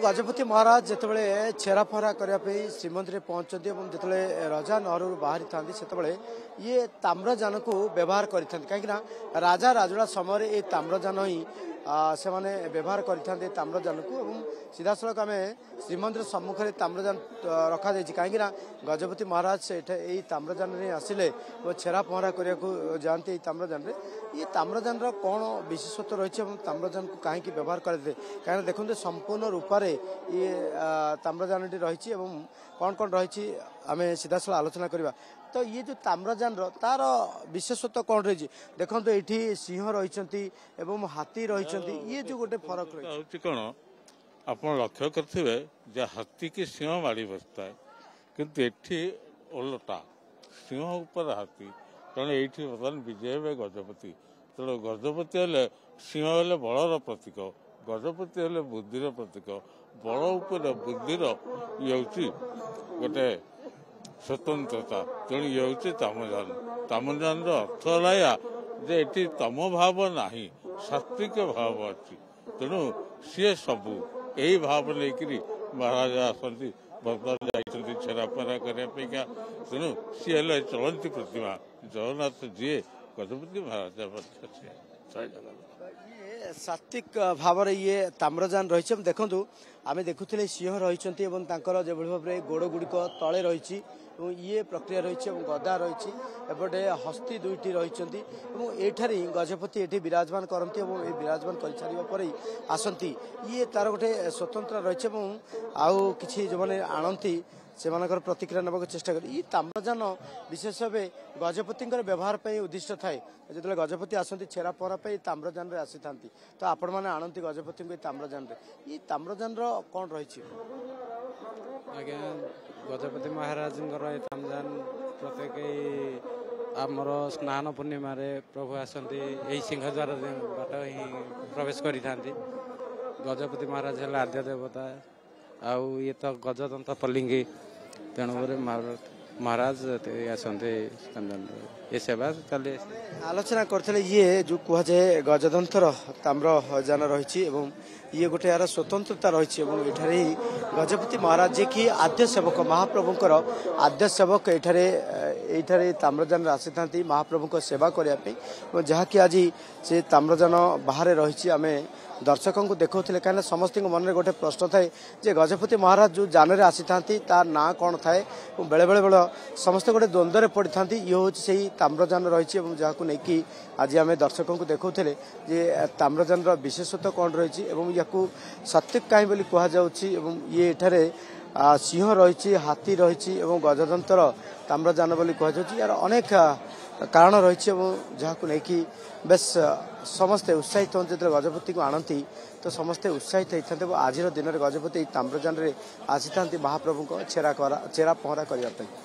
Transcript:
गजपति महाराज जितेबाला छेरा पहरा करने श्रीमंदिर पहुंचती जिते रजा नहर बाहरी था से ये ताम्रजान को व्यवहार करते कहीं राजा राजुड़ा समय ये ताम्रजान ही से माने व्यवहार करते ताम्रजान को सीधा सड़क आम श्रीमंदिर सम्मुखें ताम्रजान रखा कहीं गजपति महाराज से यही ताम्रजान आसिले छेरा पहरा करने को जाती ताम्रजान ये ताम्रजान कौन विशेषत्व रही ताम्रजान को कहीं व्यवहार करते कहीं देखते संपूर्ण रूप से ये ताम्रजान रही कौन कौन रही आम सीधा साल आलोचना करवा तो ये जो ताम्रजान तार विशेषत्व कौन रही देखो ये सिंह रही हाथी रही ये जो गोटे फरक रही कौन आप लक्ष्य करेंगे हाथी की सिंह माड़ी बसता है किंतु एठी ओलटा सिंह ऊपर हाथी तेणु ये बर्तमान विजय हे गजपति तेणु गजपति हेले सिंह हेले बलर प्रतीक गजपति हेले बुद्धिर प्रतीक बल उपर बुद्धिर ये गोटे स्वतंत्रता तेणु ये हूँ ताम्रजान ताम्रजान अर्थ है जे ये तम भाव ना सात्विक भाव अच्छी तेणु सी सबू यही भाव लेकिन महाराज आसती बर्तमान जाइए छेरा पहरा करने तेणु सी है चलती प्रतिमा जगन्नाथ जी गजपति महाराज सात्विक भाव ये ताम्रजान रही देखु आम देखुले सिंह रही जो भाव में गोड़ गुड़िक तले रही ये प्रक्रिया रही गदा रही एपटे हस्ती दुईटी रही गजपति ये विराजमान करती विराजमान कर सारा पर आसती ये तार गोटे स्वतंत्र रही आउ कि जो मैंने आणती से प्रतिक्रिया नवा चेष्टा कर ताम्रजान विशेष भाव गजपति व्यवहार उद्दिष्ट थाए जो गजपति आसती छेरा पहरा ताम्रजान आसी था तो आपण मैंने आणती गजपति ताम्रजान ये ताम्रजान कौन रही आज्ञा गजपति महाराज ताम्रजान प्रत्येक आमर स्नान पूर्णिमा प्रभु आसती यही सिंहद्वार बाट ही प्रवेश करी गजपति महाराज है आद्य देवता आउ ये तो गजदंत पल्लिंगी तेणुकर महाराज आसते ये सेवा चले आलोचना करते ये जो कहुए गजदंतर ताम्रजान रही ये गोटे यार स्वतंत्रता रही गजपति महाराज जी की आद्य सेवक महाप्रभुंर आद्य सेवक ये ताम्रजान आसी था महाप्रभु को सेवा करने जहाँकि आज से ताम्रजान बाहर रही आम दर्शकों को देखते कहीं समस्त मन में गोटे प्रश्न थाए जे गजपति महाराज जो जान में आसी था ना कौन थाए बेले बेले बेले समस्त गोटे द्वंद्व पड़ी था ये हूँ से ताम्रजान रही जहाँ को लेकिन आज आम दर्शकों को देखते जे ताम्रजान विशेषत्व कौन रही या सात्विक कहीं बोली कहुँ ये एठारे सिंह रही हाथी रही गजदंतर ताम्रजान बोली कहुँ यार अनेक कारण रही जहाँ को लेकिन बेस समस्ते उत्साहित होते जो गजपति को आणती तो समस्ते उत्साहित होते आज दिन में गजपति ताम्रजान आसी था महाप्रभु को छेरा पहरा करने।